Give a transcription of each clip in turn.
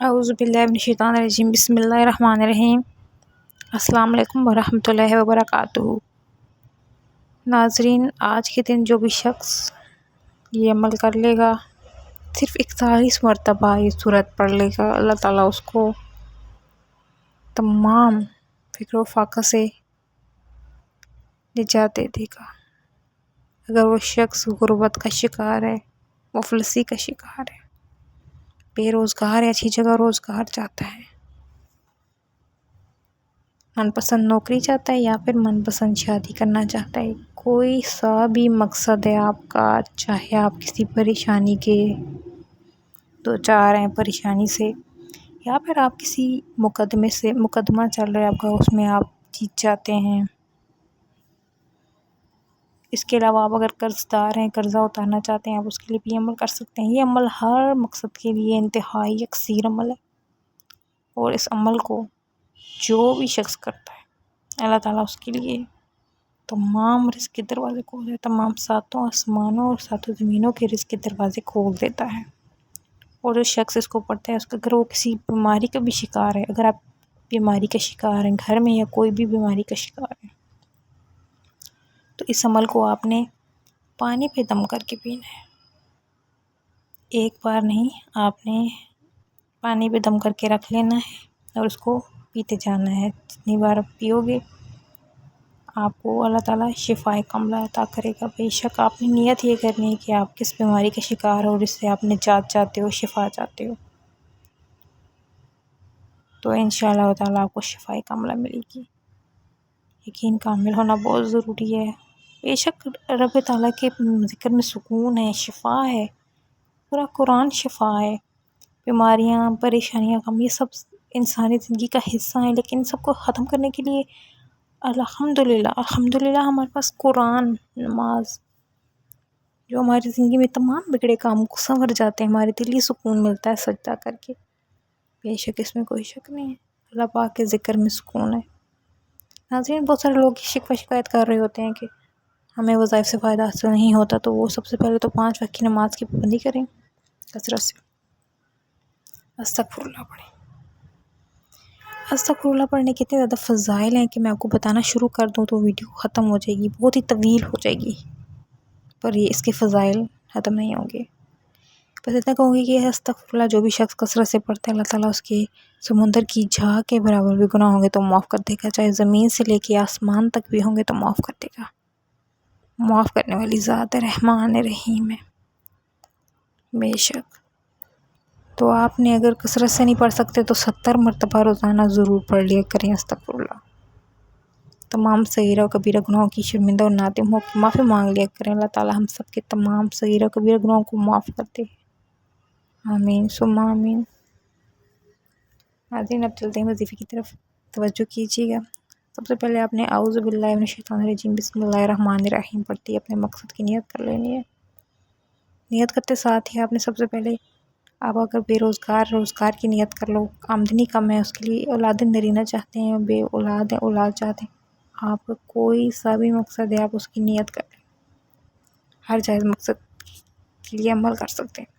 اعوذ باللہ من الشیطان الرجیم، بسم اللہ الرحمن الرحیم۔ السلام علیکم ورحمۃ اللہ وبرکاتہ۔ ناظرین، آج کے دن جو بھی شخص یہ عمل کر لے گا، صرف 41 مرتبہ یہ سورت پڑھ لے گا، اللہ تعالیٰ اس کو تمام فکر و فاقہ سے نجات دے دے گا۔ اگر وہ شخص غربت کا شکار ہے، مفلسی کا شکار ہے، بے روزگار ہے، اچھی جگہ روزگار چاہتا ہے، من پسند نوکری چاہتا ہے یا پھر من پسند شادی کرنا چاہتا ہے، کوئی سا بھی مقصد ہے آپ کا، چاہے آپ کسی پریشانی کے دو چار ہیں پریشانی سے، یا پھر آپ کسی مقدمہ چل رہا ہے آپ کا، اس میں آپ جیت جاتے ہیں۔ اس کے علاوہ آپ اگر قرض دار ہیں، قرضہ اتارنا چاہتے ہیں، آپ اس کے لیے بھی عمل کر سکتے ہیں۔ یہ عمل ہر مقصد کے لیے انتہائی یکسیر عمل ہے، اور اس عمل کو جو بھی شخص کرتا ہے، اللہ تعالیٰ اس کے لیے تمام رزق کے دروازے کھول دیتا ہے، تمام ساتوں آسمانوں اور ساتوں زمینوں کے رزق کے دروازے کھول دیتا ہے۔ اور جو شخص اس کو پڑھتا ہے، اس کا اگر وہ کسی بیماری کا بھی شکار ہے، اگر آپ بیماری کا شکار ہیں گھر میں، یا کوئی بھی بیماری کا شکار ہے، تو اس عمل کو آپ نے پانی پہ دم کر کے پینا ہے۔ ایک بار نہیں، آپ نے پانی پہ دم کر کے رکھ لینا ہے اور اس کو پیتے جانا ہے۔ جتنی بار آپ پیو گے، آپ کو اللہ تعالیٰ شفائے کاملہ عطا کرے گا۔ بے شک آپ نے نیت یہ کرنی ہے کہ آپ کس بیماری کا شکار ہو اور اس سے آپ نجات چاہتے ہو، شفا چاہتے ہو، تو انشاءاللہ تعالیٰ آپ کو شفائے کاملہ ملے گی۔ یقین کامل ہونا بہت ضروری ہے۔ بے شک رب تعالیٰ کے ذکر میں سکون ہے، شفا ہے، پورا قرآن شفا ہے۔ بیماریاں، پریشانیاں، غم، یہ سب انسانی زندگی کا حصہ ہیں، لیکن ان سب کو ختم کرنے کے لیے الحمدللہ ہمارے پاس قرآن، نماز، جو ہماری زندگی میں تمام بگڑے کاموں کو سنور جاتے ہیں، ہمارے دلی سکون ملتا ہے سجدہ کر کے۔ بے شک اس میں کوئی شک نہیں ہے، اللہ پاک کے ذکر میں سکون ہے۔ ناظرین، بہت سارے لوگ شکوہ شکایت کر رہے ہوتے ہیں کہ ہمیں وظائف سے فائدہ حاصل نہیں ہوتا، تو وہ سب سے پہلے تو 5 وقت کی نماز کی پابندی کریں، کثرت سے استغفر اللہ پڑھیں۔ استغفر اللہ پڑھنے کے اتنے زیادہ فضائل ہیں کہ میں آپ کو بتانا شروع کر دوں تو ویڈیو ختم ہو جائے گی، بہت ہی طویل ہو جائے گی، پر یہ اس کے فضائل ختم نہیں ہوں گے۔ بس اتنا کہوں گی کہ استغفر اللہ جو بھی شخص کثرت سے پڑھتا ہے، اللہ تعالیٰ اس کے سمندر کی جھاگ کے برابر بھی گناہ ہوں گے تو معاف کر دے گا، چاہے زمین سے لے کے آسمان تک بھی ہوں گے تو معاف کر دے گا۔ معاف کرنے والی ذات ہے، رحمان رحیم ہے، بے شک۔ تو آپ نے اگر کثرت سے نہیں پڑھ سکتے تو 70 مرتبہ روزانہ ضرور پڑھ لیا کریں استغفر اللہ۔ تمام صغیرہ و کبیرہ گناہوں کی شرمندہ اور نادم ہو کے معافی مانگ لیا کریں، اللہ تعالیٰ ہم سب کے تمام صغیرہ و کبیرہ گناہوں کو معاف کر دے، آمین ثم آمین۔ ناظرین، اب چلتے ہیں وظیفے کی طرف، توجہ کیجیے گا۔ سب سے پہلے آپ نے اعوذ باللہ من الشیطان الرجیم بسم اللہ الرحمن الرحیم پڑھتی اپنے مقصد کی نیت کر لینی ہے۔ نیت کرتے ساتھ ہی آپ نے سب سے پہلے، آپ اگر بے روزگار کی نیت کر لو، آمدنی کم ہے، اس کے لیے اولاد نرینہ چاہتے ہیں، بے اولاد ہے، اولاد چاہتے ہیں، آپ کا کوئی سا بھی مقصد ہے، آپ اس کی نیت کر لیں، ہر جائز مقصد کے لیے عمل کر سکتے ہیں۔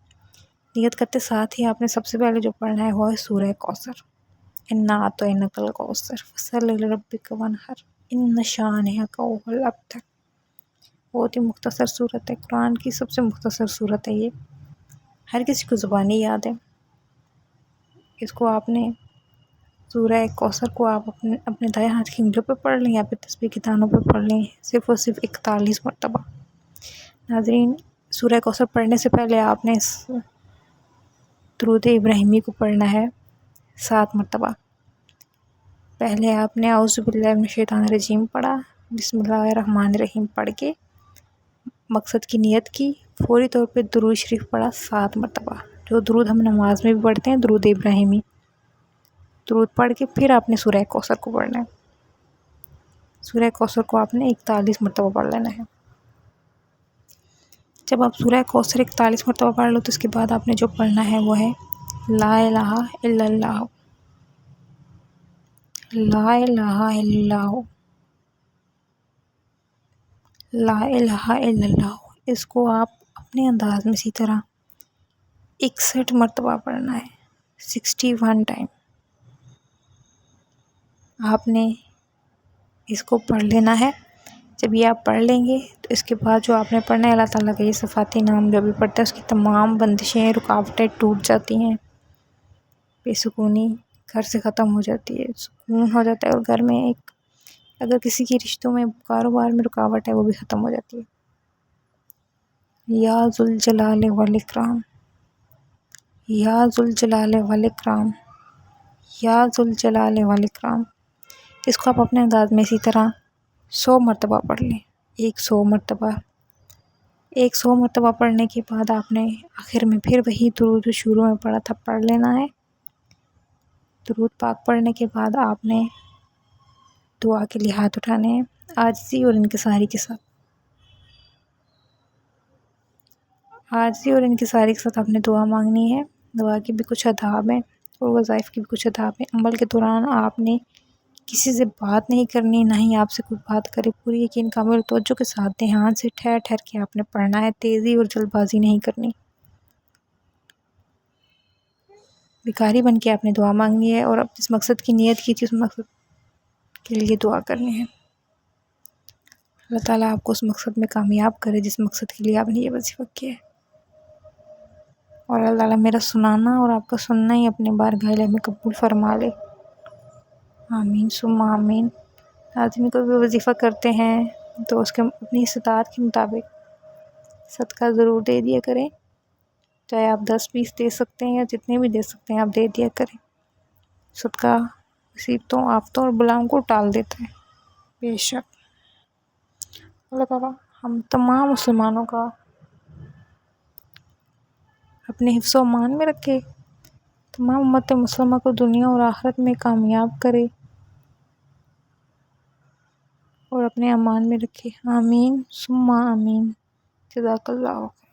نیت کرتے ساتھ ہی آپ نے سب سے پہلے جو پڑھنا ہے وہ ہے سورہ کوثر، انا اعطیناک الکوثر فصلی لربک وانحر ان شانئک هو الابتر۔ بہت ہی مختصر صورت ہے، قرآن کی سب سے مختصر صورت ہے یہ، ہر کسی کو زبانی یاد ہے۔ اس کو آپ نے سورہ کوثر کو آپ اپنے دائیں ہاتھ کی انگلیوں پہ پڑھ لیں یا پھر تسبیح کے دانوں پہ پڑھ لیں، صرف اور صرف 41 مرتبہ۔ ناظرین، سورہ کوثر پڑھنے سے پہلے آپ نے درود ابراہیمی کو پڑھنا ہے 7 مرتبہ۔ پہلے آپ نے اعوذ باللہ من الشیطان الرجیم پڑھا، بسم اللہ الرحمن الرحیم پڑھ کے مقصد کی نیت کی، فوری طور پہ درود شریف پڑھا 7 مرتبہ، جو درود ہم نماز میں بھی پڑھتے ہیں، درود ابراہیمی، درود پڑھ کے پھر آپ نے سورہ کوثر کو پڑھنا ہے۔ سورہ کوثر کو آپ نے 41 مرتبہ پڑھ لینا ہے۔ جب آپ سورہ کوثر 41 مرتبہ پڑھ لو تو اس کے بعد آپ نے جو پڑھنا ہے وہ ہے لا الہ الا اللہ، لا الہ الا اللہ، لا الہ الا اللہ۔ اس کو آپ اپنے انداز میں اسی طرح 61 مرتبہ پڑھنا ہے، 61 ٹائم آپ نے اس کو پڑھ لینا ہے۔ جب یہ آپ پڑھ لیں گے تو اس کے بعد جو آپ نے پڑھنا ہے، اللہ تعالیٰ کا یہ صفاتی نام جو بھی پڑھتا ہے اس کی تمام بندشیں، رکاوٹیں ٹوٹ جاتی ہیں، بے سکونی گھر سے ختم ہو جاتی ہے، سکون ہو جاتا ہے، اور گھر میں ایک اگر کسی کی رشتوں میں، کاروبار میں رکاوٹ ہے وہ بھی ختم ہو جاتی ہے۔ یا ذوالجلال والاکرام، یا ذوالجلال والاکرام، یا ذوالجلال والاکرام۔ اس کو آپ اپنے انداز میں اسی طرح 100 مرتبہ پڑھ لیں، 100 مرتبہ۔ 100 مرتبہ پڑھنے کے بعد آپ نے آخر میں پھر وہی درود جو شروع میں پڑھا تھا پڑھ لینا ہے۔ درود پاک پڑھنے کے بعد آپ نے دعا کے لیے ہاتھ اٹھانے ہیں، عاجزی اور انکساری کے ساتھ۔ عاجزی اور انکساری کے ساتھ آپ نے دعا مانگنی ہے۔ دعا کے بھی کچھ آداب ہیں اور وظائف کے بھی کچھ آداب ہیں۔ عمل کے دوران آپ نے کسی سے بات نہیں کرنی، نہ ہی آپ سے کوئی بات کرے، پوری یقین کامل توجہ کے ساتھ دھیان سے ٹھہر ٹھہر کے آپ نے پڑھنا ہے، تیزی اور جلد بازی نہیں کرنی۔ بھکاری بن کے آپ نے دعا مانگنی ہے، اور اب جس مقصد کی نیت کی تھی اس مقصد کے لیے دعا کرنی ہے۔ اللہ تعالیٰ آپ کو اس مقصد میں کامیاب کرے جس مقصد کے لیے آپ نے یہ وظیفہ کیا ہے، اور اللہ تعالیٰ میرا سنانا اور آپ کا سننا ہی اپنے بارگاہ الہی میں قبول فرما لے۔ آمین ثم آمین۔ آدمی کو بھی وظیفہ کرتے ہیں تو اس کے اپنی استطاعت کے مطابق صدقہ ضرور دے دیا کریں، چاہے آپ 10-20 دے سکتے ہیں یا جتنے بھی دے سکتے ہیں آپ دے دیا کریں۔ صدقہ مصیبتوں، آفتوں اور بلاؤں کو ٹال دیتا ہے۔ بے شک اللہ تعالیٰ ہم تمام مسلمانوں کا اپنے حفظ و امان میں رکھے، تمام امت مسلمہ کو دنیا اور آخرت میں کامیاب کرے اور اپنے امان میں رکھے۔ آمین ثم آمین۔ جزاک اللہ خیر۔